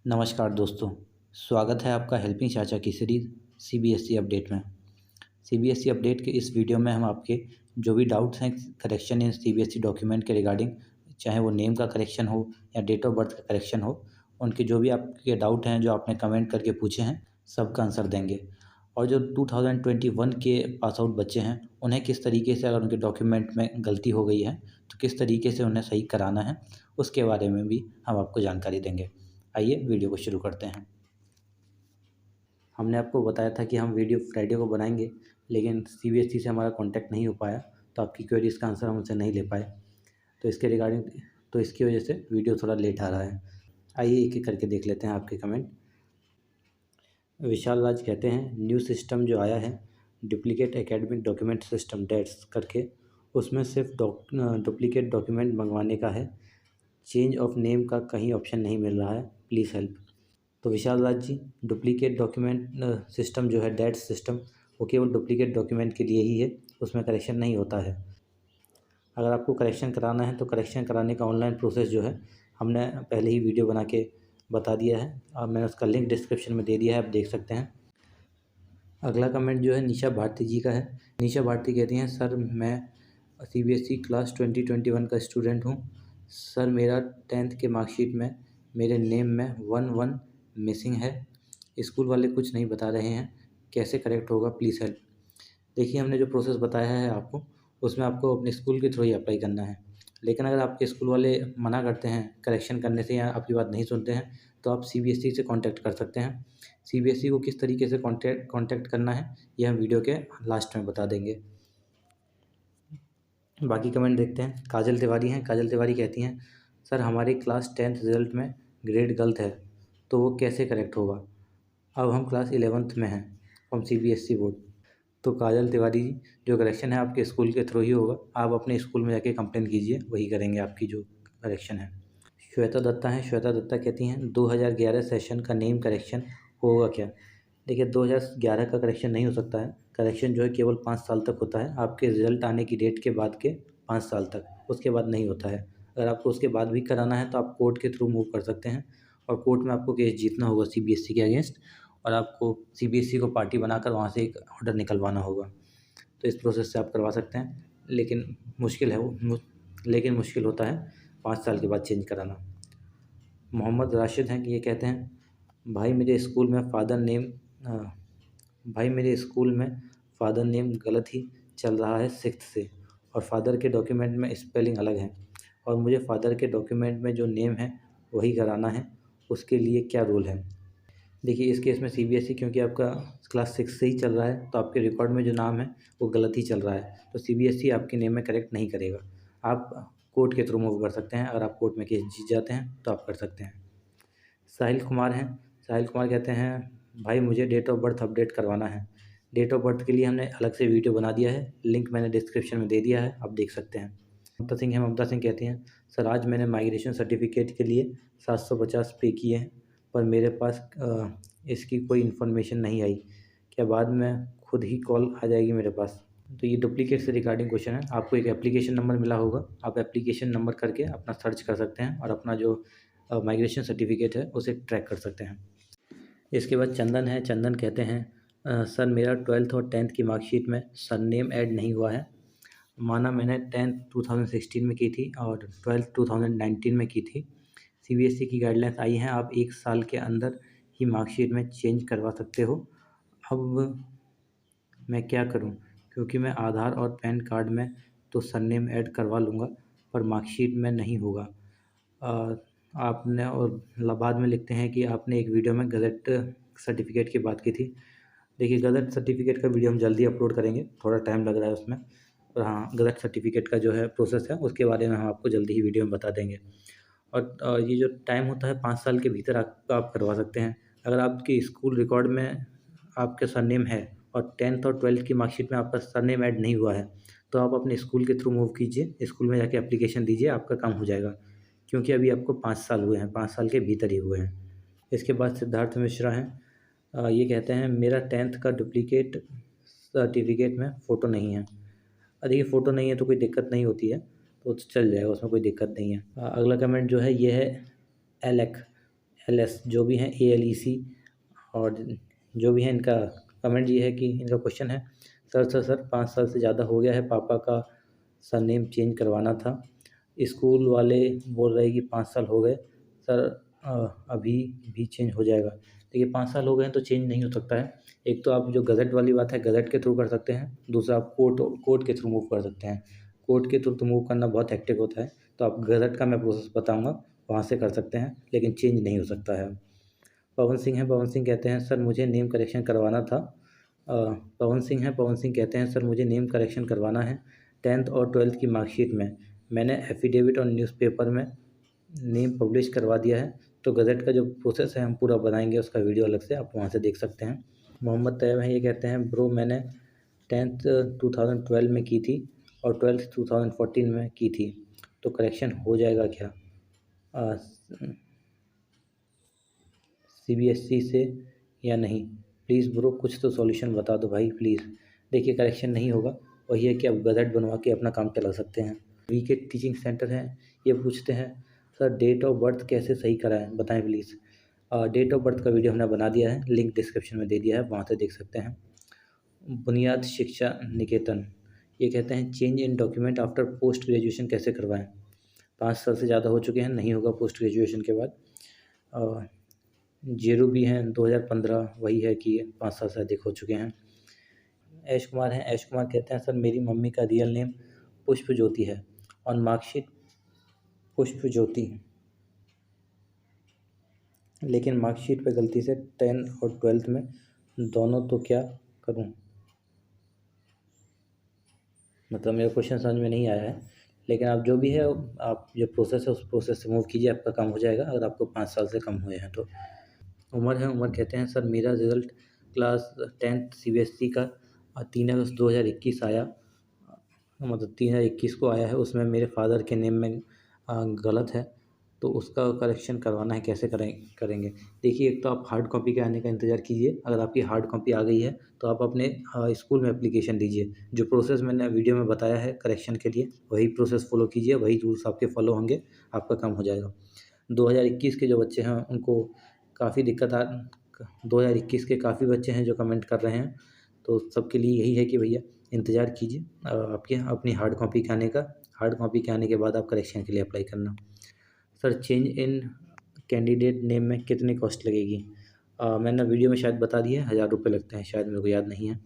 नमस्कार दोस्तों, स्वागत है आपका हेल्पिंग चाचा की सीरीज़ सीबीएसई अपडेट में। सीबीएसई अपडेट के इस वीडियो में हम आपके जो भी डाउट्स हैं करेक्शन इन सीबीएसई डॉक्यूमेंट के रिगार्डिंग, चाहे वो नेम का करेक्शन हो या डेट ऑफ बर्थ का करेक्शन हो, उनके जो भी आपके डाउट हैं जो आपने कमेंट करके पूछे हैं, सबका आंसर देंगे। और जो 2021 के पास आउट बच्चे हैं, उन्हें किस तरीके से अगर उनके डॉक्यूमेंट में गलती हो गई है तो किस तरीके से उन्हें सही कराना है, उसके बारे में भी हम आपको जानकारी देंगे। आइए वीडियो को शुरू करते हैं। हमने आपको बताया था कि हम वीडियो फ्राइडे को बनाएंगे, लेकिन सीबीएसई से हमारा कांटेक्ट नहीं हो पाया, तो आपकी क्वेरीज़ का आंसर हम उनसे नहीं ले पाए। तो इसके रिगार्डिंग इसकी वजह से वीडियो थोड़ा लेट आ रहा है। आइए एक एक करके देख लेते हैं आपके कमेंट। विशाल राज कहते हैं न्यू सिस्टम जो आया है duplicate academic document system dates करके, उसमें सिर्फ डुप्लीकेट डॉक्यूमेंट मंगवाने का है, चेंज ऑफ नेम का कहीं ऑप्शन नहीं मिल रहा है, प्लीज़ हेल्प। तो विशाल Raj ji, duplicate document system जो है डेट सिस्टम, वो केवल डुप्लीकेट डॉक्यूमेंट के लिए ही है, उसमें करेक्शन नहीं होता है। अगर आपको करेक्शन कराना है तो करेक्शन कराने का ऑनलाइन प्रोसेस जो है हमने पहले ही वीडियो बना के बता दिया है, और मैंने उसका लिंक डिस्क्रिप्शन में दे दिया है, आप देख सकते हैं। अगला कमेंट जो है निशा भारती जी का है। निशा भारती कहती हैं सर, मैं सीबीएसई क्लास 2021 का स्टूडेंट हूँ। सर, मेरा 10th के मार्कशीट में मेरे नेम में 1 मिसिंग है। स्कूल वाले कुछ नहीं बता रहे हैं, कैसे करेक्ट होगा, प्लीज़ हेल्प। देखिए, हमने जो प्रोसेस बताया है आपको, उसमें आपको अपने स्कूल के थ्रू ही अप्लाई करना है। लेकिन अगर आपके स्कूल वाले मना करते हैं करेक्शन करने से या आपकी बात नहीं सुनते हैं, तो आप सीबीएसई से कांटेक्ट कर सकते हैं। सीबीएसई को किस तरीके से कांटेक्ट करना है, ये हम वीडियो के लास्ट में बता देंगे। बाकी कमेंट देखते हैं। काजल तिवारी हैं। काजल तिवारी कहती हैं सर, हमारे क्लास 10th रिजल्ट में ग्रेड गलत है, तो वो कैसे करेक्ट होगा? अब हम क्लास 11th में हैं, फ्रॉम सीबीएसई बोर्ड। तो काजल तिवारी जी, जो करेक्शन है आपके स्कूल के थ्रू ही होगा। आप अपने स्कूल में जाके कंप्लेन कीजिए, वही करेंगे आपकी जो करेक्शन है। श्वेता दत्ता हैं। श्वेता दत्ता कहती हैं 2011 सेशन का नेम करेक्शन होगा क्या? देखिए, 2011 का करेक्शन नहीं हो सकता है। करेक्शन जो है केवल 5 साल तक होता है, आपके रिज़ल्ट आने की डेट के बाद के 5 साल तक, उसके बाद नहीं होता है। अगर आपको उसके बाद भी कराना है तो आप कोर्ट के थ्रू मूव कर सकते हैं, और कोर्ट में आपको केस जीतना होगा सीबीएसई के अगेंस्ट, और आपको सीबीएसई को पार्टी बनाकर वहाँ से एक ऑर्डर निकलवाना होगा। तो इस प्रोसेस से आप करवा सकते हैं, लेकिन मुश्किल है वो, लेकिन मुश्किल होता है 5 साल के बाद चेंज कराना। मोहम्मद राशिद हैं कि ये कहते हैं भाई मेरे स्कूल में फ़ादर नेम भाई मेरे स्कूल में फ़ादर नेम गलत ही चल रहा है 6th से, और फादर के डॉक्यूमेंट में स्पेलिंग अलग है, और मुझे फादर के डॉक्यूमेंट में जो नेम है वही कराना है, उसके लिए क्या रूल है? देखिए, इस केस में सीबीएसई, क्योंकि आपका क्लास 6 से ही चल रहा है, तो आपके रिकॉर्ड में जो नाम है वो गलत ही चल रहा है, तो सीबीएसई आपके नेम में करेक्ट नहीं करेगा। आप कोर्ट के थ्रू मूव कर सकते हैं। अगर आप कोर्ट में केस जीत जाते हैं तो आप कर सकते हैं। साहिल कुमार हैं। साहिल कुमार कहते हैं भाई मुझे डेट ऑफ बर्थ अपडेट करवाना है। डेट ऑफ बर्थ के लिए हमने अलग से वीडियो बना दिया है, लिंक मैंने डिस्क्रिप्शन में दे दिया है, आप देख सकते हैं। ममता सिंह है। ममता सिंह कहती हैं सर, आज मैंने माइग्रेशन सर्टिफिकेट के लिए 750 पे किए हैं, पर मेरे पास इसकी कोई इन्फॉर्मेशन नहीं आई, क्या बाद में खुद ही कॉल आ जाएगी मेरे पास? तो ये डुप्लीकेट से रिगार्डिंग क्वेश्चन है। आपको एक एप्लीकेशन नंबर मिला होगा, आप एप्लीकेशन नंबर करके अपना सर्च कर सकते हैं, और अपना जो माइग्रेशन सर्टिफिकेट है उसे ट्रैक कर सकते हैं। इसके बाद चंदन है। चंदन कहते हैं सर, मेरा 12th और 10th की मार्कशीट में सरनेम ऐड नहीं हुआ है। माना मैंने 10th 2016 में की थी और 12th 2019 में की थी। सीबीएसई की गाइडलाइंस आई हैं, आप 1 साल के अंदर ही मार्कशीट में चेंज करवा सकते हो। अब मैं क्या करूं? क्योंकि मैं आधार और पैन कार्ड में तो सरनेम ऐड करवा लूँगा, पर मार्कशीट में नहीं होगा। अ, आपने, और बाद में लिखते हैं कि आपने एक वीडियो में गज़ट सर्टिफिकेट की बात की थी। देखिए, गज़ट सर्टिफिकेट का वीडियो हम जल्दी अपलोड करेंगे, थोड़ा टाइम लग रहा है उसमें, और हाँ, गज़ट सर्टिफिकेट का जो है प्रोसेस है, उसके बारे में हम आपको जल्दी ही वीडियो में बता देंगे। और ये जो टाइम होता है 5 साल के भीतर आप करवा सकते हैं। अगर आपकी स्कूल रिकॉर्ड में आपका सरनेम है और 10th और 12th की मार्कशीट में आपका सरनेम ऐड नहीं हुआ है, तो आप अपने स्कूल के थ्रू मूव कीजिए, स्कूल में जाके एप्लीकेशन दीजिए, आपका काम हो जाएगा। क्योंकि अभी आपको 5 साल हुए हैं, 5 साल के भीतर ही हुए हैं। इसके बाद सिद्धार्थ मिश्रा हैं। ये कहते हैं मेरा 10th का डुप्लीकेट सर्टिफिकेट में फ़ोटो नहीं है। देखिए, फ़ोटो नहीं है तो कोई दिक्कत नहीं होती है, तो चल जाएगा, उसमें कोई दिक्कत नहीं है। अगला कमेंट जो है ये है एलेक। LS जो भी हैं ALEC और जो भी हैं, इनका कमेंट ये है कि इनका क्वेश्चन है, सर 5 साल से ज़्यादा हो गया है, पापा का सरनेम चेंज करवाना था। स्कूल वाले बोल रहे हैं कि 5 साल हो गए सर, अभी भी चेंज हो जाएगा। देखिए 5 साल हो गए हैं तो चेंज नहीं हो सकता है। एक तो आप जो गज़ट वाली बात है गज़ट के थ्रू कर सकते हैं, दूसरा आप कोर्ट के थ्रू मूव कर सकते हैं। कोर्ट के थ्रू तो मूव करना बहुत हेक्टिक होता है, तो आप गज़ट का मैं प्रोसेस बताऊँगा, वहाँ से कर सकते हैं, लेकिन चेंज नहीं हो सकता है। पवन सिंह हैं, पवन सिंह कहते हैं सर मुझे नेम करेक्शन करवाना था। पवन सिंह हैं, पवन सिंह कहते हैं सर मुझे नेम करेक्शन करवाना है 10th और 12th की मार्कशीट में। मैंने एफिडेविट और न्यूज़पेपर में नेम पब्लिश करवा दिया है, तो गज़ट का जो प्रोसेस है हम पूरा बनाएंगे, उसका वीडियो अलग से आप वहाँ से देख सकते हैं। मोहम्मद तैयब हैं, ये कहते हैं ब्रो मैंने 10th 2012 में की थी और 12th 2014 में की थी, तो करेक्शन हो जाएगा क्या CBSE से या नहीं? प्लीज़ ब्रो कुछ तो सॉल्यूशन बता दो भाई प्लीज़। देखिए करेक्शन नहीं होगा, वही है कि आप गज़ट बनवा के अपना काम चला सकते हैं। वीके टीचिंग सेंटर हैं, ये पूछते हैं सर डेट ऑफ बर्थ कैसे सही कराएं, बताएं प्लीज़। डेट ऑफ बर्थ का वीडियो हमने बना दिया है, लिंक डिस्क्रिप्शन में दे दिया है, वहाँ से देख सकते हैं। बुनियाद शिक्षा निकेतन, ये कहते हैं change in document after post graduation कैसे करवाएं? 5 साल से ज़्यादा हो चुके हैं, नहीं होगा पोस्ट ग्रेजुएशन के बाद। जीरो भी हैं 2015, वही है कि 5 साल से अधिक हो चुके हैं। ऐश कुमार हैं, ऐश कुमार कहते हैं सर मेरी मम्मी का रियल नेम पुष्प ज्योति है, ऑन मार्कशीट पुष्प ज्योति, लेकिन मार्कशीट पे गलती से 10 और 12th में दोनों, तो क्या करूं? मतलब मेरा क्वेश्चन समझ में नहीं आया है, लेकिन आप जो भी है आप जो प्रोसेस है उस प्रोसेस से मूव कीजिए, आपका काम हो जाएगा अगर आपको 5 साल से कम हुए हैं तो। उमर है, उमर कहते हैं सर मेरा रिज़ल्ट क्लास 10th CBSE का 3 अगस्त 2021 आया, मतलब 3/21 को आया है, उसमें मेरे फादर के नेम में गलत है, तो उसका करेक्शन करवाना है, कैसे करेंगे? देखिए एक तो आप हार्ड कॉपी के आने का इंतज़ार कीजिए, अगर आपकी हार्ड कॉपी आ गई है तो आप अपने स्कूल में एप्लीकेशन दीजिए। जो प्रोसेस मैंने वीडियो में बताया है करेक्शन के लिए, वही प्रोसेस फॉलो कीजिए, वही रूल्स आपके फॉलो होंगे, आपका काम हो जाएगा। 2021 के जो बच्चे हैं उनको काफ़ी दिक्कत 2021 के काफ़ी बच्चे हैं जो कमेंट कर रहे हैं, तो सबके लिए यही है कि भैया इंतज़ार कीजिए आपके अपनी हार्ड कॉपी के आने का। हार्ड कॉपी के आने के बाद आप करेक्शन के लिए अप्लाई करना। Sir change in candidate name में कितनी कॉस्ट लगेगी? मैंने वीडियो में शायद बता दिया है, 1000 रुपये लगते हैं, शायद मेरे को याद नहीं है।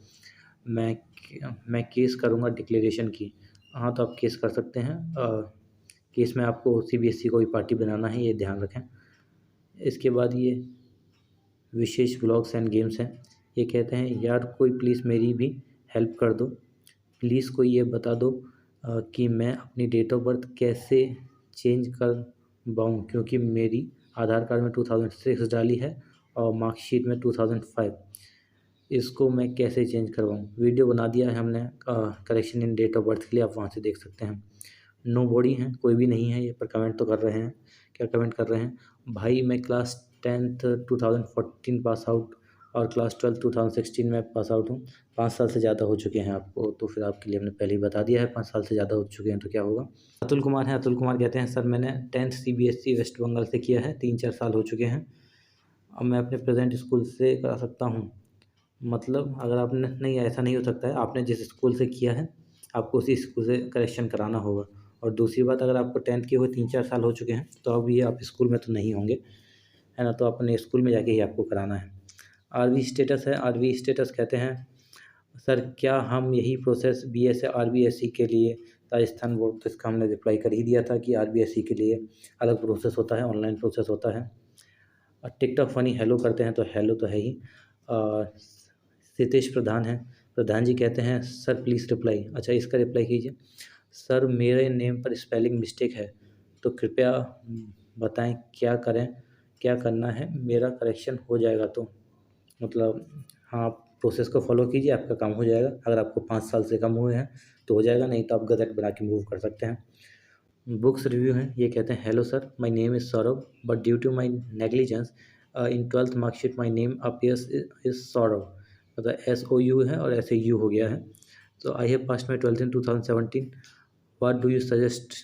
मैं केस करूँगा डिक्लेरेशन की। हाँ तो आप केस कर सकते हैं। केस में आपको CBSE को भी पार्टी बनाना है, ये ध्यान रखें। इसके बाद ये विशेष ब्लॉग्स एंड गेम्स हैं, ये कहते हैं यार कोई प्लीज़ मेरी भी हेल्प कर दो, प्लीज़ कोई ये बता दो कि मैं अपनी डेट ऑफ बर्थ कैसे चेंज करवाऊँ, क्योंकि मेरी आधार कार्ड में 2006 डाली है और मार्कशीट में 2005, इसको मैं कैसे चेंज करवाऊँ? वीडियो बना दिया है हमने correction in date of birth के लिए, आप वहाँ से देख सकते हैं। नो बॉडी हैं, कोई भी नहीं है ये, पर कमेंट तो कर रहे हैं। क्या कमेंट कर रहे हैं? भाई मैं क्लास 10th 2014 पास आउट और क्लास 12th 2016 में पास आउट हूँ। 5 साल से ज़्यादा हो चुके हैं आपको, तो फिर आपके लिए हमने पहले ही बता दिया है, 5 साल से ज़्यादा हो चुके हैं तो क्या होगा? अतुल कुमार हैं, अतुल कुमार कहते हैं सर मैंने 10th CBSE वेस्ट बंगाल से किया है, 3-4 साल हो चुके हैं, अब मैं अपने प्रेजेंट स्कूल से करा सकता हूँ? मतलब अगर आपने, नहीं ऐसा नहीं हो सकता है, आपने जिस स्कूल से किया है आपको उसी स्कूल से करेक्शन कराना होगा। और दूसरी बात, अगर आपको 10th किए हुए 3-4 साल हो चुके हैं तो अब ये आप स्कूल में तो नहीं होंगे, है ना, तो अपने स्कूल में जाके ही आपको कराना है। RV स्टेटस है, RV स्टेटस कहते हैं सर क्या हम यही प्रोसेस BS RBSE के लिए राजस्थान बोर्ड, तो इसका हमने रिप्लाई कर ही दिया था कि RBSE के लिए अलग प्रोसेस होता है, ऑनलाइन प्रोसेस होता है। और टिकटॉक फनी हेलो करते हैं, तो हेलो तो है ही। सितेश प्रधान हैं, प्रधान जी कहते हैं सर प्लीज़ रिप्लाई, अच्छा इसका रिप्लाई कीजिए। सर मेरे नेम पर स्पेलिंग मिस्टेक है, तो कृपया बताएं क्या करें, क्या करना है, मेरा करेक्शन हो जाएगा तो? मतलब हाँ, प्रोसेस को फॉलो कीजिए, आपका काम हो जाएगा। अगर आपको 5 साल से कम हुए हैं तो हो जाएगा, नहीं तो आप गज़ट बना के मूव कर सकते हैं। बुक्स रिव्यू हैं, ये कहते हैं hello sir my name is Saurabh but due to my negligence in 12th marksheet my name appears is Saurabh, मतलब SOU है और ऐसे यू हो गया है। तो I have passed my 12th in 2017, what do you suggest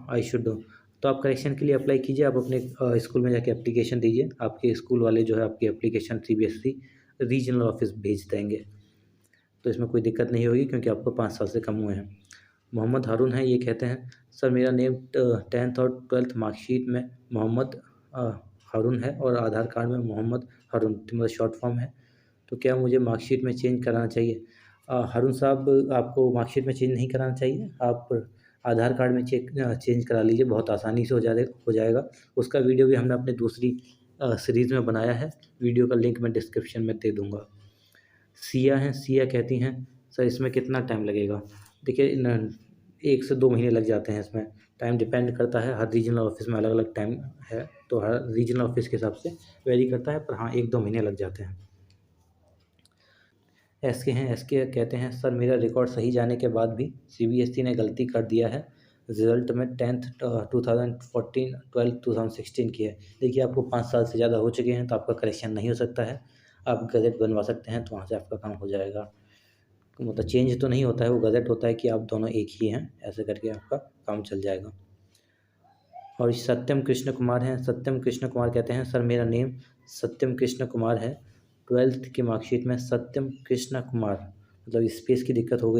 I should do? तो आप करेक्शन के लिए अप्लाई कीजिए, आप अपने स्कूल में जाके एप्लीकेशन दीजिए, आपके स्कूल वाले जो है आपकी एप्लीकेशन CBSE रीजनल ऑफिस भेज देंगे। तो इसमें कोई दिक्कत नहीं होगी क्योंकि आपको 5 साल से कम हुए हैं। मोहम्मद हारून है, ये कहते हैं सर मेरा नेम 10th और 12th मार्कशीट में मोहम्मद हारून है और आधार कार्ड में मोहम्मद हारून मतलब शॉर्ट फॉर्म है, तो क्या मुझे मार्कशीट में चेंज कराना चाहिए? हारून साहब, आपको मार्कशीट में चेंज नहीं कराना चाहिए, आप आधार कार्ड में चेंज करा लीजिए, बहुत आसानी से हो जाएगा। उसका वीडियो भी हमने अपनी दूसरी सीरीज़ में बनाया है, वीडियो का लिंक मैं डिस्क्रिप्शन में दे दूँगा। सिया हैं, सिया कहती हैं सर इसमें कितना टाइम लगेगा? देखिए 1 से 2 महीने लग जाते हैं इसमें, टाइम डिपेंड करता है, हर रीजनल ऑफिस में अलग अलग टाइम है, तो हर रीजनल ऑफिस के हिसाब से वेरी करता है, पर हाँ 1-2 महीने लग जाते हैं। एसके हैं, एसके कहते हैं सर मेरा रिकॉर्ड सही जाने के बाद भी CBSE ने गलती कर दिया है, रिजल्ट में 10th 2014 12th 2016 की है। देखिए आपको 5 साल से ज़्यादा हो चुके हैं तो आपका करेक्शन नहीं हो सकता है, आप गज़ट बनवा सकते हैं तो वहाँ से आपका काम हो जाएगा। मतलब चेंज तो नहीं होता है, वो गज़ट होता है कि आप दोनों एक ही हैं, ऐसे करके आपका काम चल जाएगा। और सत्यम कृष्ण कुमार हैं, सत्यम कृष्ण कुमार कहते हैं सर मेरा नेम सत्यम कृष्ण कुमार है, 12th की मार्कशीट में सत्यम कृष्ण कुमार मतलब स्पेस की दिक्कत हो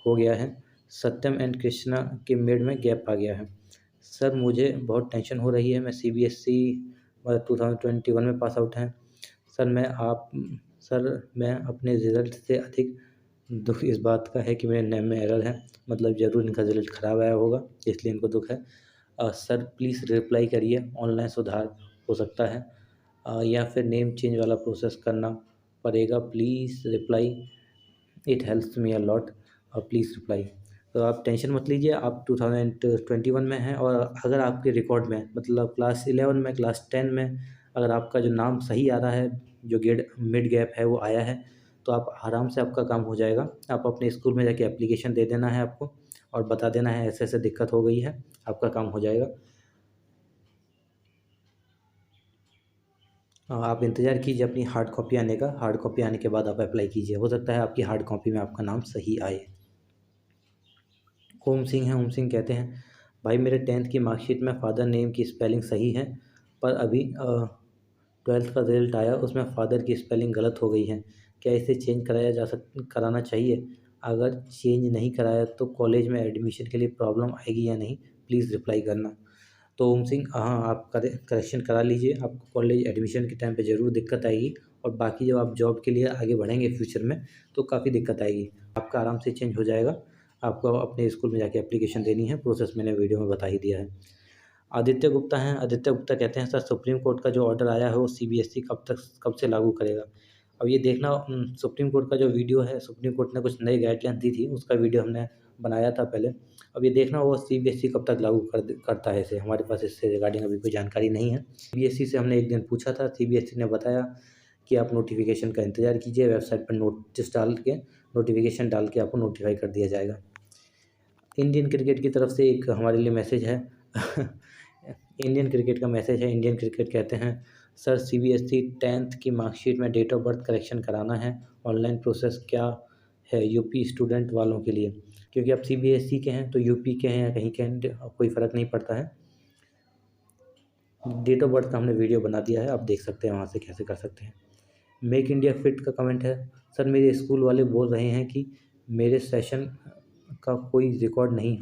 गया है, सत्यम एंड कृष्णा के मिड में गैप आ गया है। सर मुझे बहुत टेंशन हो रही है, मैं CBSE 2021 में पास आउट हैं। सर मैं अपने रिज़ल्ट से अधिक दुख इस बात का है कि मेरे नेम में एरर है, मतलब ज़रूर इनका रिज़ल्ट ख़राब आया होगा इसलिए इनको दुख है। सर प्लीज़ रिप्लाई करिए, ऑनलाइन सुधार हो सकता है या फिर नेम चेंज वाला प्रोसेस करना पड़ेगा, please reply, it helps me a lot, please reply. तो आप टेंशन मत लीजिए, आप 2021 में हैं और अगर आपके रिकॉर्ड में मतलब क्लास 11 में क्लास 10 में अगर आपका जो नाम सही आ रहा है, जो गेड मिड गैप है वो आया है, तो आप आराम से आपका काम हो जाएगा। आप अपने स्कूल में जाके एप्लीकेशन दे देना है आपको और बता देना है ऐसे ऐसे दिक्कत हो गई है, आपका काम हो जाएगा। आप इंतज़ार कीजिए अपनी हार्ड कॉपी आने का, हार्ड कॉपी आने के बाद आप अप्लाई कीजिए, हो सकता है आपकी हार्ड कॉपी में आपका नाम सही आए। ओम सिंह हैं, ओम सिंह कहते हैं भाई मेरे 10th की मार्कशीट में फादर नेम की स्पेलिंग सही है, पर अभी 12th का रिजल्ट आया उसमें फादर की स्पेलिंग गलत हो गई है, क्या इसे चेंज कराना चाहिए? अगर चेंज नहीं कराया तो कॉलेज में एडमिशन के लिए प्रॉब्लम आएगी या नहीं, प्लीज़ रिप्लाई करना। तो ओम सिंह, हाँ आप करेक्शन करा लीजिए, आपको कॉलेज एडमिशन के टाइम पे ज़रूर दिक्कत आएगी और बाकी जब आप जॉब के लिए आगे बढ़ेंगे फ्यूचर में तो काफ़ी दिक्कत आएगी, आपका आराम से चेंज हो जाएगा। आपको अपने स्कूल में जाके एप्लीकेशन देनी है, प्रोसेस मैंने वीडियो में बता ही दिया है। आदित्य गुप्ता हैं, आदित्य गुप्ता कहते हैं सर सुप्रीम कोर्ट का जो ऑर्डर आया है वो CBSE कब से लागू करेगा? अब ये देखना, सुप्रीम कोर्ट का जो वीडियो है, सुप्रीम कोर्ट ने कुछ नई गाइडलाइन दी थी, उसका वीडियो हमने बनाया था पहले। अब ये देखना वो CBSE कब तक लागू करता है इसे, हमारे पास इससे रिगार्डिंग अभी कोई जानकारी नहीं है। CBSE से हमने एक दिन पूछा था, CBSE ने बताया कि आप नोटिफिकेशन का इंतज़ार कीजिए, वेबसाइट पर नोटिफिकेशन डाल के आपको नोटिफाई कर दिया जाएगा। इंडियन क्रिकेट की तरफ से एक हमारे लिए मैसेज है इंडियन क्रिकेट का मैसेज है, इंडियन क्रिकेट कहते हैं सर CBSE 10th की मार्कशीट में डेट ऑफ बर्थ करेक्शन कराना है, ऑनलाइन प्रोसेस क्या है यूपी स्टूडेंट वालों के लिए? क्योंकि आप CBSE के हैं तो यूपी के हैं या कहीं के हैं कोई फ़र्क नहीं पड़ता है। डेट ऑफ बर्थ का हमने वीडियो बना दिया है, आप देख सकते हैं वहाँ से कैसे कर सकते हैं। मेक इंडिया फिट का कमेंट है, सर मेरे स्कूल वाले बोल रहे हैं कि मेरे सेशन का कोई रिकॉर्ड नहीं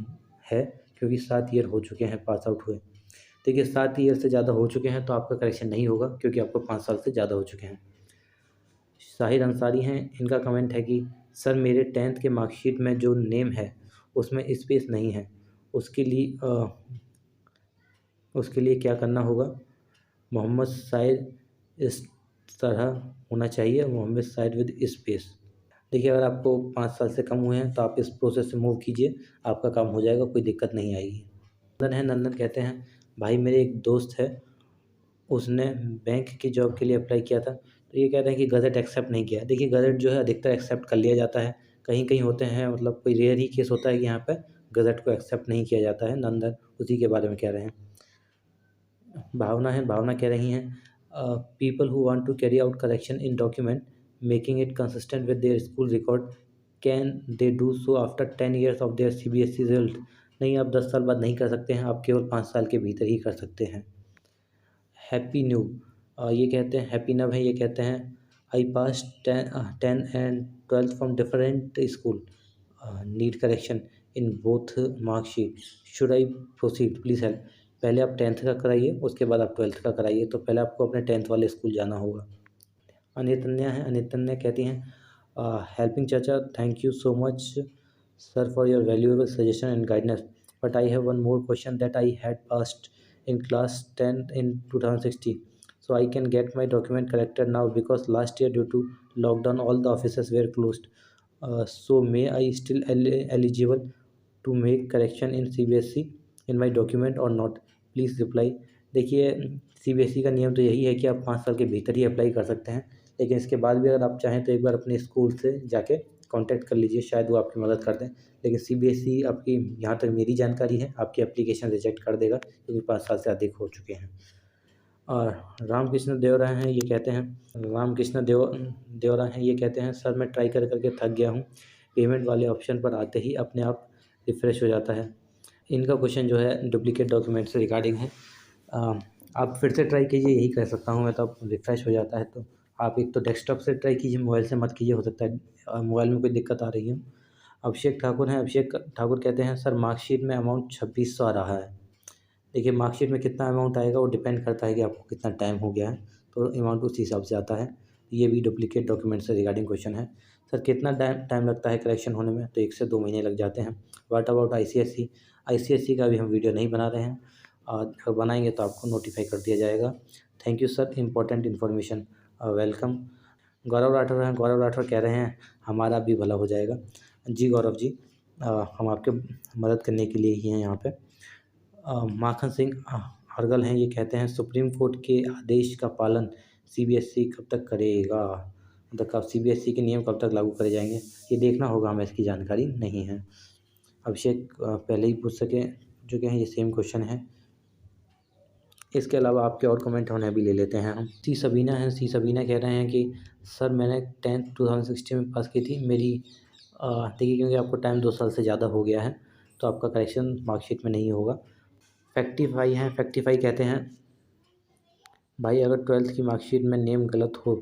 है क्योंकि 7 ईयर हो चुके हैं पास आउट हुए। देखिए 7 ईयर से ज़्यादा हो चुके हैं तो आपका करेक्शन नहीं होगा क्योंकि आपको 5 साल से ज़्यादा हो चुके हैं। साहिर अंसारी हैं, इनका कमेंट है कि सर मेरे 10th के मार्कशीट में जो नेम है उसमें स्पेस नहीं है, उसके लिए क्या करना होगा? मोहम्मद साइद इस तरह होना चाहिए, मोहम्मद साइद विद स्पेस। देखिए अगर आपको 5 साल से कम हुए हैं तो आप इस प्रोसेस से मूव कीजिए, आपका काम हो जाएगा, कोई दिक्कत नहीं आएगी। नंदन है, नंदन कहते हैं भाई मेरे एक दोस्त है, उसने बैंक की जॉब के लिए अप्लाई किया था, तो ये कह रहे हैं कि गज़ट एक्सेप्ट नहीं किया। देखिए गज़ट जो है अधिकतर एक्सेप्ट कर लिया जाता है, कहीं कहीं होते हैं, मतलब कोई रेयर ही केस होता है कि यहाँ पे गज़ट को एक्सेप्ट नहीं किया जाता है। नंदन उसी के बारे में कह रहे हैं। भावना है, भावना कह रही हैं people who want to carry out correction in document making it consistent with their school record can they do so after 10 years of their CBSE result? नहीं, आप 10 साल बाद नहीं कर सकते हैं, आप केवल 5 साल के भीतर ही कर सकते हैं। हैप्पी न्यू, ये कहते हैं हैप्पी नव है, ये कहते हैं आई पास 10 and 12 from different school, need correction in both marksheet, should I proceed please help. पहले आप 10th का कराइए, उसके बाद आप 12th का कराइए, तो पहले आपको अपने 10th वाले स्कूल जाना होगा। अनितन्या है, अनितन्या कहती हैं हेल्पिंग चाचा, thank you so much sir for your valuable suggestion and guidance, but I have one more question that I had passed in class 10 in 2016, so I can get my document corrected now because last year due to lockdown all the offices were closed. So may I still eligible to make correction in CBSE in my document or not, please reply। देखिए, CBSE का नियम तो यही है कि आप 5 साल के भीतर ही अप्लाई कर सकते हैं, लेकिन इसके बाद भी अगर आप चाहें तो एक बार अपने स्कूल से जाके कांटेक्ट कर लीजिए, शायद वो आपकी मदद कर दें। लेकिन CBSE आपकी, यहाँ तक मेरी जानकारी है, आपकी एप्लीकेशन रिजेक्ट कर देगा क्योंकि 5 साल से अधिक हो चुके हैं। और रामकृष्ण देवरा हैं, ये कहते हैं देवरा हैं, ये कहते हैं सर मैं ट्राई कर करके थक गया हूँ, पेमेंट वाले ऑप्शन पर आते ही अपने आप रिफ़्रेश हो जाता है। इनका क्वेश्चन जो है डुप्लीकेट डॉक्यूमेंट से रिगार्डिंग है। आप फिर से ट्राई कीजिए, यही कह सकता हूँ मैं, तो आप रिफ़्रेश हो जाता है। तो आप एक तो डेस्कटॉप से ट्राई कीजिए, मोबाइल से मत कीजिए, हो सकता है मोबाइल में कोई दिक्कत आ रही है। अभिषेक ठाकुर हैं, अभिषेक ठाकुर कहते हैं सर मार्कशीट में अमाउंट 2600 आ रहा है। देखिए, मार्कशीट में कितना अमाउंट आएगा वो डिपेंड करता है कि आपको कितना टाइम हो गया है, तो अमाउंट उस हिसाब से आता है। ये भी डुप्लीकेट डॉक्यूमेंट से रिगार्डिंग क्वेश्चन है। सर कितना टाइम लगता है करेक्शन होने में, तो 1 से 2 महीने लग जाते हैं। व्हाट अबाउट ICSE का भी हम वीडियो नहीं बना रहे हैं, और अगर बनाएंगे तो आपको नोटिफाई कर दिया जाएगा। Thank you sir, important information, welcome. Gaurav Rathore हैं, गौरव राठौर कह रहे हैं हमारा भी भला हो जाएगा। जी गौरव जी, हम आपके मदद करने के लिए ही हैं यहाँ पे। माखन सिंह हरगल हैं, ये कहते हैं सुप्रीम कोर्ट के आदेश का पालन CBSE कब तक करेगा, मतलब कब CBSE के नियम कब तक लागू करे जाएंगे, ये देखना होगा, हमें इसकी जानकारी नहीं है। अभिषेक पहले ही पूछ सके चुके हैं, ये सेम क्वेश्चन है। इसके अलावा आपके और कमेंट उन्हें भी ले लेते हैं हम। सी सबीना है, सी सबीना कह रहे हैं कि सर मैंने 10th 2016 में पास की थी, मेरी देखिए क्योंकि आपको टाइम 2 साल से ज़्यादा हो गया है तो आपका करेक्शन मार्कशीट में नहीं होगा। फैक्टिफाई हैं, फैक्टिफाई कहते हैं भाई अगर 12th की मार्कशीट में नेम गलत हो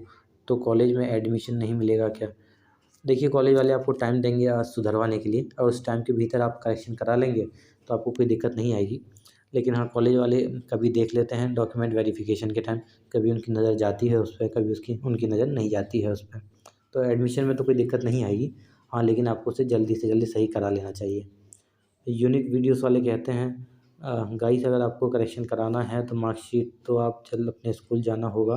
तो कॉलेज में एडमिशन नहीं मिलेगा क्या। देखिए, कॉलेज वाले आपको टाइम देंगे सुधरवाने के लिए, और उस टाइम के भीतर आप करेक्शन करा लेंगे तो आपको कोई दिक्कत नहीं आएगी। लेकिन हाँ, कॉलेज वाले कभी देख लेते हैं डॉक्यूमेंट वेरिफिकेशन के टाइम, कभी उनकी नज़र जाती है उस पर, कभी उनकी नज़र नहीं जाती है उस पर, तो एडमिशन में तो कोई दिक्कत नहीं आएगी। हाँ, लेकिन आपको उसे जल्दी से जल्दी सही करा लेना चाहिए। यूनिक वीडियोस वाले कहते हैं गाइस अगर आपको करेक्शन कराना है तो मार्कशीट तो आप जल्द अपने स्कूल जाना होगा,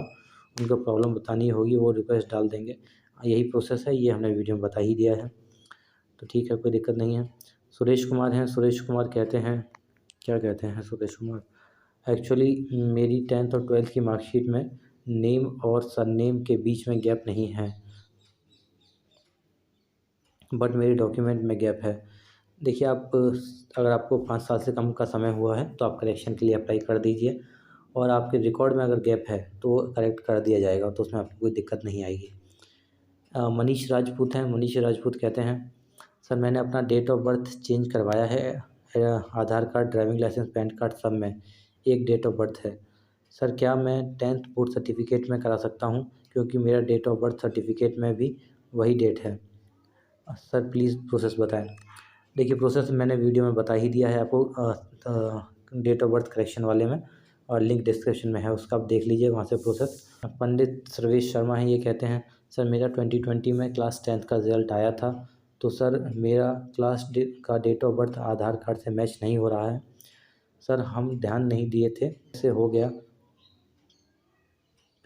उनको प्रॉब्लम बतानी होगी, वो रिक्वेस्ट डाल देंगे। यही प्रोसेस है, ये हमने वीडियो में बता ही दिया है, तो ठीक है, कोई दिक्कत नहीं है। सुरेश कुमार हैं, सुरेश कुमार कहते हैं, क्या कहते हैं सुरेश कुमार, एक्चुअली मेरी 10th और 12th की मार्कशीट में नेम और सरनेम के बीच में गैप नहीं है, बट मेरे डॉक्यूमेंट में गैप है। देखिए, आप अगर आपको 5 साल से कम का समय हुआ है तो आप करेक्शन के लिए अप्लाई कर दीजिए, और आपके रिकॉर्ड में अगर गैप है तो वो करेक्ट कर दिया जाएगा, तो उसमें आपको कोई दिक्कत नहीं आएगी। मनीष राजपूत हैं, मनीष राजपूत कहते हैं सर मैंने अपना डेट ऑफ बर्थ चेंज करवाया है, Aadhaar card, driving licence, PAN card सब में एक डेट ऑफ बर्थ है, सर क्या मैं 10th बोर्ड सर्टिफिकेट में करा सकता हूँ, क्योंकि मेरा डेट ऑफ बर्थ सर्टिफिकेट में भी वही डेट है, सर प्लीज़ प्रोसेस बताएं। देखिए, प्रोसेस मैंने वीडियो में बता ही दिया है आपको डेट ऑफ बर्थ करेक्शन वाले में, और लिंक डिस्क्रिप्शन में है, उसका आप देख लीजिए वहाँ से प्रोसेस। पंडित सर्वेश शर्मा हैं, ये कहते हैं सर मेरा 2020 में क्लास 10th का रिज़ल्ट आया था, तो सर मेरा का date of birth Aadhaar card से मैच नहीं हो रहा है, सर हम ध्यान नहीं दिए थे, ऐसे हो गया,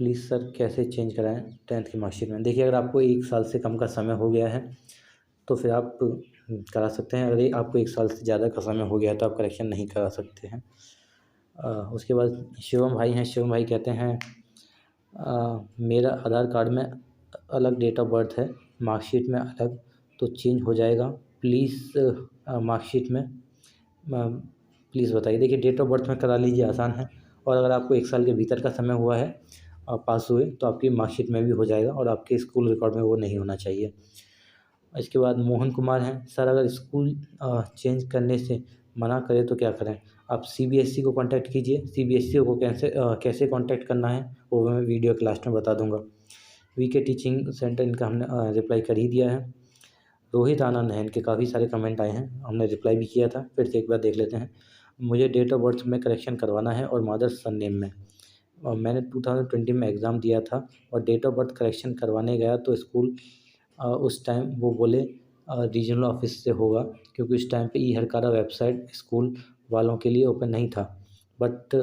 प्लीज़ सर कैसे चेंज कराएं 10th की मार्कशीट में। देखिए, अगर आपको 1 साल से कम का समय हो गया है तो फिर आप करा सकते हैं, अगर आपको 1 साल से ज़्यादा का समय हो गया है तो आप करेक्शन नहीं करा सकते हैं। उसके बाद शिवम भाई हैं, शिवम भाई कहते हैं मेरा आधार कार्ड में अलग डेट ऑफ बर्थ है, मार्कशीट में अलग, तो चेंज हो जाएगा प्लीज़, मार्कशीट में प्लीज़ बताइए। देखिए, डेट ऑफ बर्थ में करा लीजिए, आसान है, और अगर आपको 1 साल के भीतर का समय हुआ है पास हुए तो आपकी मार्कशीट में भी हो जाएगा, और आपके स्कूल रिकॉर्ड में वो नहीं होना चाहिए। इसके बाद मोहन कुमार हैं, सर अगर स्कूल चेंज करने से मना करे तो क्या करें। आप सीबीएसई को कांटेक्ट कीजिए। सीबीएसई को कैसे कांटेक्ट करना है वो मैं वीडियो के लास्ट में बता दूंगा। वीके टीचिंग सेंटर, इनका हमने रिप्लाई कर ही दिया है। रोहित आनंद हैं, इनके काफ़ी सारे कमेंट आए हैं, हमने रिप्लाई भी किया था, फिर से एक बार देख लेते हैं। मुझे डेट ऑफ बर्थ में करेक्शन करवाना है और मदर सरनेम में। और मैंने 2020 में एग्ज़ाम दिया था और डेट ऑफ बर्थ करेक्शन करवाने गया तो स्कूल उस टाइम वो बोले रीजनल ऑफिस से होगा, क्योंकि उस टाइम पे ई हरकारा वेबसाइट स्कूल वालों के लिए ओपन नहीं था, बट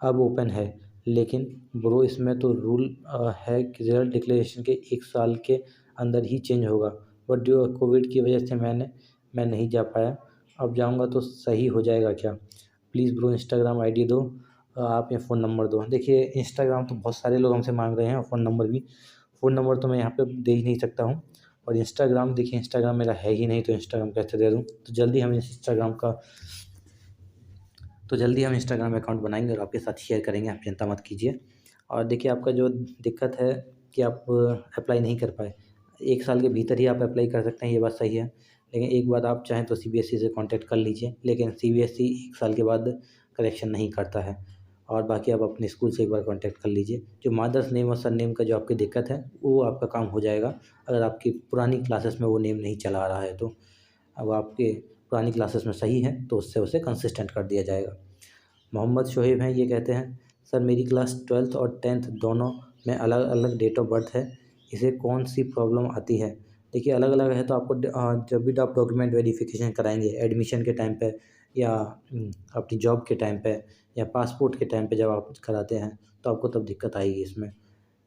अब ओपन है। लेकिन ब्रो इसमें तो रूल है कि रिजल्ट डिक्लेरेशन के 1 साल के अंदर ही चेंज होगा, बट जो कोविड की वजह से मैं नहीं जा पाया। अब जाऊंगा तो सही हो जाएगा क्या? प्लीज़ ब्रो इंस्टाग्राम आईडी दो, आप या फ़ोन नंबर दो। देखिए इंस्टाग्राम तो बहुत सारे लोग हमसे मांग रहे हैं और फ़ोन नंबर भी। फ़ोन नंबर तो मैं यहाँ पे दे ही नहीं सकता हूँ, और इंस्टाग्राम देखिए इंस्टाग्राम मेरा है ही नहीं, तो इंस्टाग्राम कैसे दे दूँ? तो जल्दी हम इंस्टाग्राम अकाउंट बनाएंगे और आपके साथ शेयर करेंगे, आप चिंता मत कीजिए। और देखिए आपका जो दिक्कत है कि आप अप्लाई नहीं कर पाए, 1 साल के भीतर ही आप अप्लाई कर सकते हैं, ये बात सही है। लेकिन एक बात आप चाहें तो सीबीएसई से कांटेक्ट कर लीजिए, लेकिन सीबीएसई 1 साल के बाद करेक्शन नहीं करता है। और बाकी आप अपने स्कूल से एक बार कांटेक्ट कर लीजिए। जो मदर्स नेम और सरनेम का जो आपकी दिक्कत है वो आपका काम हो जाएगा, अगर आपकी पुरानी क्लासेस में वो नेम नहीं चला आ रहा है तो। अब आपके पुरानी क्लासेस में सही है तो उससे उसे कंसिस्टेंट कर दिया जाएगा। मोहम्मद शोएब हैं, ये कहते हैं सर मेरी क्लास 12th और 10th दोनों में अलग अलग डेट ऑफ बर्थ है, इसे कौन सी प्रॉब्लम आती है? देखिए अलग अलग है तो आपको जब भी आप डॉक्यूमेंट वेरिफिकेशन कराएंगे एडमिशन के टाइम पे, या अपनी जॉब के टाइम पे, या पासपोर्ट के टाइम पे जब आप कराते हैं, तो आपको तब दिक्कत आएगी इसमें।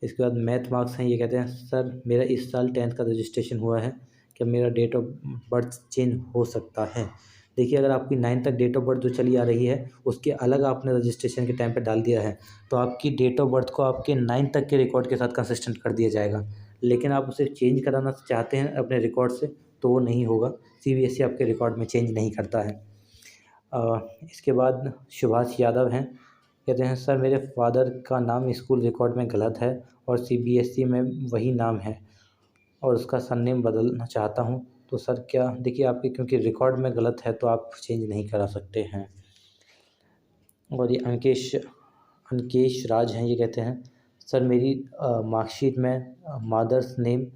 इसके बाद मैथ मार्क्स हैं, ये कहते हैं सर मेरा इस साल 10th का रजिस्ट्रेशन हुआ है, क्या मेरा डेट ऑफ बर्थ चेंज हो सकता है? देखिए अगर आपकी 9 तक डेट ऑफ बर्थ जो चली आ रही है उसके अलग आपने रजिस्ट्रेशन के टाइम पे डाल दिया है, तो आपकी डेट ऑफ बर्थ को आपके 9 तक के रिकॉर्ड के साथ कंसिस्टेंट कर दिया जाएगा। लेकिन आप उसे चेंज कराना चाहते हैं अपने रिकॉर्ड से तो वो नहीं होगा, सीबीएसई आपके रिकॉर्ड में चेंज नहीं करता है। इसके बाद सुभाष यादव हैं, कहते हैं सर मेरे फादर का नाम स्कूल रिकॉर्ड में गलत है और सीबीएसई में वही नाम है और उसका सरनेम बदलना चाहता हूँ, तो सर क्या? देखिए आपके क्योंकि रिकॉर्ड में गलत है तो आप चेंज नहीं करा सकते हैं। और ये अनकेश राज हैं, ये कहते हैं सर मेरी मार्कशीट में मदर्स नेम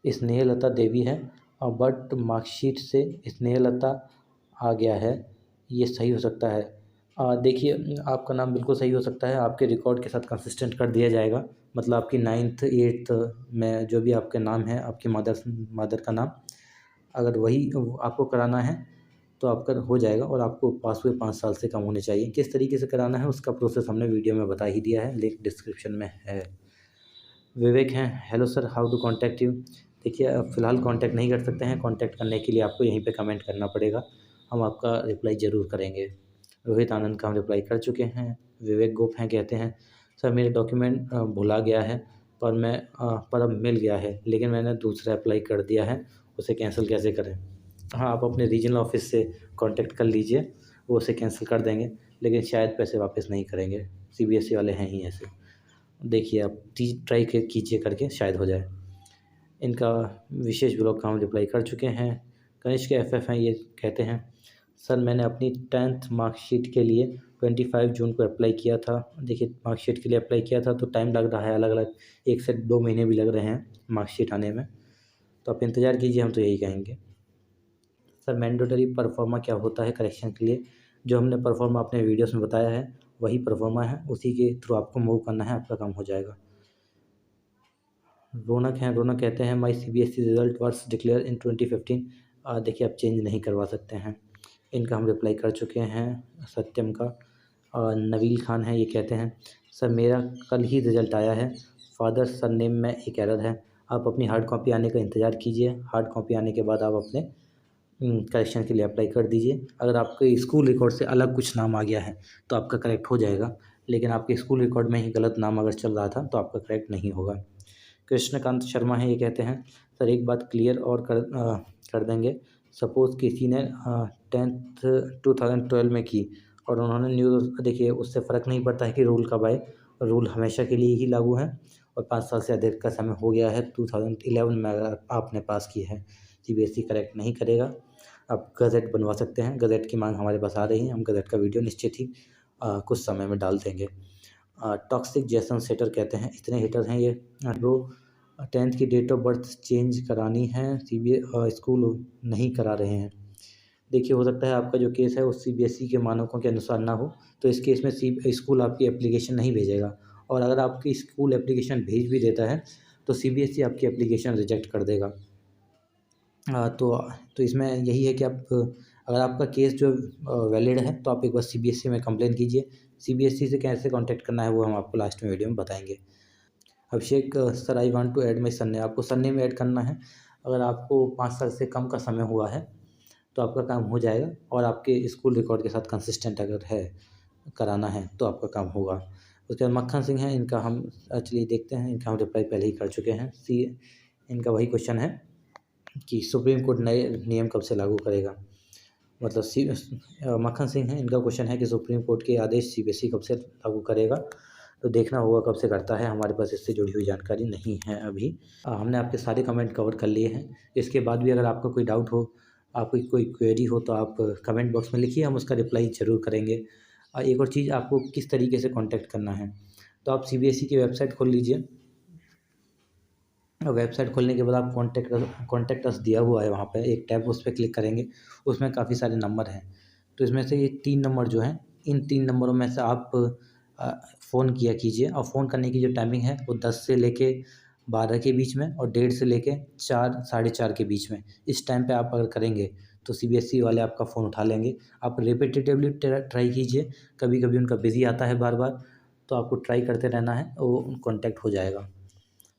स्नेहलता देवी है, बट मार्कशीट से स्नेहलता आ गया है, ये सही हो सकता है? देखिए आपका नाम बिल्कुल सही हो सकता है, आपके रिकॉर्ड के साथ कंसिस्टेंट कर दिया जाएगा। मतलब आपकी 9th 8th में जो भी आपके नाम है, आपकी मदर का नाम, अगर वही आपको कराना है तो आपका हो जाएगा, और आपको पास हुए 5 साल से कम होने चाहिए। किस तरीके से कराना है उसका प्रोसेस हमने वीडियो में बता ही दिया है, लिंक डिस्क्रिप्शन में है। विवेक हैं, hello sir how to contact you? देखिए अब फ़िलहाल कांटेक्ट नहीं कर सकते हैं, कांटेक्ट करने के लिए आपको यहीं पे कमेंट करना पड़ेगा, हम आपका रिप्लाई ज़रूर करेंगे। रोहित आनंद का हम रिप्लाई कर चुके हैं। विवेक गोप हैं, कहते हैं सर मेरे डॉक्यूमेंट भुला गया है पर अब मिल गया है, लेकिन मैंने दूसरा अप्लाई कर दिया है, उसे कैंसिल कैसे करें? हाँ, आप अपने रीजनल ऑफिस से कांटेक्ट कर लीजिए, वो उसे कैंसिल कर देंगे, लेकिन शायद पैसे वापस नहीं करेंगे, सीबीएसई वाले हैं ही ऐसे। देखिए आप ट्राई कीजिए करके, शायद हो जाए। इनका विशेष ब्लॉग का हम रिप्लाई कर चुके हैं। कनिष्क FF हैं, ये कहते हैं सर मैंने अपनी 10th मार्कशीट के लिए 25 जून को अप्लाई किया था। देखिए मार्कशीट के लिए अप्लाई किया था तो टाइम लग रहा है, अलग अलग 1 से 2 महीने भी लग रहे हैं मार्कशीट आने में, तो आप इंतज़ार कीजिए, हम तो यही कहेंगे। सर मैंडेटरी परफॉर्मा क्या होता है करेक्शन के लिए? जो हमने परफॉर्मा अपने वीडियोस में बताया है वही परफॉर्मा है, उसी के थ्रू आपको मूव करना है, आपका काम हो जाएगा। रौनक हैं, रौनक कहते हैं my CBSE result was declared in 2015। देखिए आप चेंज नहीं करवा सकते हैं, इनका हम रिप्लाई कर चुके हैं सत्यम का। और नवील खान है, ये कहते हैं सर मेरा कल ही रिज़ल्ट आया है, फादर सरनेम में एक एरर है, आप अपनी हार्ड कॉपी आने का इंतज़ार कीजिए, हार्ड कॉपी आने के बाद आप अपने करेक्शन के लिए अप्लाई कर दीजिए। अगर आपके स्कूल रिकॉर्ड से अलग कुछ नाम आ गया है तो आपका करेक्ट हो जाएगा, लेकिन आपके स्कूल रिकॉर्ड में ही गलत नाम अगर चल रहा था तो आपका करेक्ट नहीं होगा। कृष्णकांत शर्मा है, ये कहते हैं सर एक बात क्लियर और कर देंगे, सपोज़ किसी ने 10th 2012 में की और उन्होंने न्यूज़, देखिए उससे फ़र्क नहीं पड़ता है कि रूल कब आए, रूल हमेशा के लिए ही लागू है, और 5 साल से अधिक का समय हो गया है 2011 में अगर आपने पास की है, सीबीएसई करेक्ट नहीं करेगा। आप गज़ेट बनवा सकते हैं। गज़ेट की मांग हमारे पास आ रही है, हम गज़ेट का वीडियो निश्चित ही कुछ समय में डाल देंगे। टॉक्सिक जेसन सेटर कहते हैं, इतने हेटर हैं ये। ब्रो 10th की डेट ऑफ बर्थ चेंज करानी है, स्कूल नहीं करा रहे हैं। देखिए, हो सकता है आपका जो केस है वो सीबीएसई के मानकों के अनुसार ना हो, तो इस केस में स्कूल आपकी एप्लीकेशन नहीं भेजेगा, और अगर आपकी स्कूल एप्लीकेशन भेज भी देता है तो सीबीएसई आपकी एप्लीकेशन रिजेक्ट कर देगा। तो इसमें यही है कि आप, अगर आपका केस जो वैलिड है तो आप एक बार सीबीएसई में कंप्लेन कीजिए। सीबीएसई से कैसे कांटेक्ट करना है वो हम आपको लास्ट में वीडियो में बताएंगे। Abhishek sir, I want to add my surname, आपको सरनेम ऐड करना है। अगर आपको 5 साल से कम का समय हुआ है तो आपका काम हो जाएगा, और आपके स्कूल रिकॉर्ड के साथ कंसिस्टेंट अगर है, कराना है तो आपका काम होगा। उसके बाद मक्खन सिंह हैं, इनका हम एक्चुअली देखते हैं, इनका हम रिप्लाई पहले ही कर चुके हैं। इनका वही क्वेश्चन है कि सुप्रीम कोर्ट नए नियम कब से लागू करेगा। मतलब मक्खन सिंह हैं, इनका क्वेश्चन है कि सुप्रीम कोर्ट के आदेश सीबीएसई कब से लागू करेगा, तो देखना होगा कब से करता है। हमारे पास इससे जुड़ी हुई जानकारी नहीं है अभी। हमने आपके सारे कमेंट कवर कर लिए हैं। इसके बाद भी अगर आपका कोई डाउट हो, आपकी कोई क्वेरी हो, तो आप कमेंट बॉक्स में लिखिए, हम उसका रिप्लाई ज़रूर करेंगे। एक और चीज़, आपको किस तरीके से कांटेक्ट करना है, तो आप सीबीएसई की वेबसाइट खोल लीजिए। वेबसाइट खोलने के बाद आप कॉन्टैक्ट अस दिया हुआ है, वहाँ पे एक टैब, उस पर क्लिक करेंगे, उसमें काफ़ी सारे नंबर हैं। तो इसमें से ये 3 नंबर जो हैं, इन 3 नंबरों में से आप फ़ोन किया कीजिए, और फ़ोन करने की जो टाइमिंग है वो 10 से लेके 12 के बीच में, और 1:30 से लेके 4 साढ़े 4 के बीच में। इस टाइम पे आप अगर करेंगे तो सीबीएसई वाले आपका फ़ोन उठा लेंगे। आप रिपीटेटिवली ट्राई कीजिए, कभी कभी उनका बिज़ी आता है बार बार, तो आपको ट्राई करते रहना है, वो कॉन्टैक्ट हो जाएगा।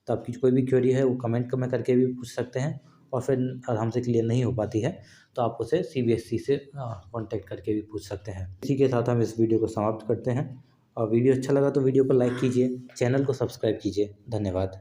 तो आपकी कोई भी क्वेरी है वो कमेंट में करके भी पूछ सकते हैं, और फिर अगर हमसे क्लियर नहीं हो पाती है तो आप उसे सीबीएसई से कांटेक्ट करके भी पूछ सकते हैं। इसी के साथ हम इस वीडियो को समाप्त करते हैं, और वीडियो अच्छा लगा तो वीडियो को लाइक कीजिए, चैनल को सब्सक्राइब कीजिए। धन्यवाद।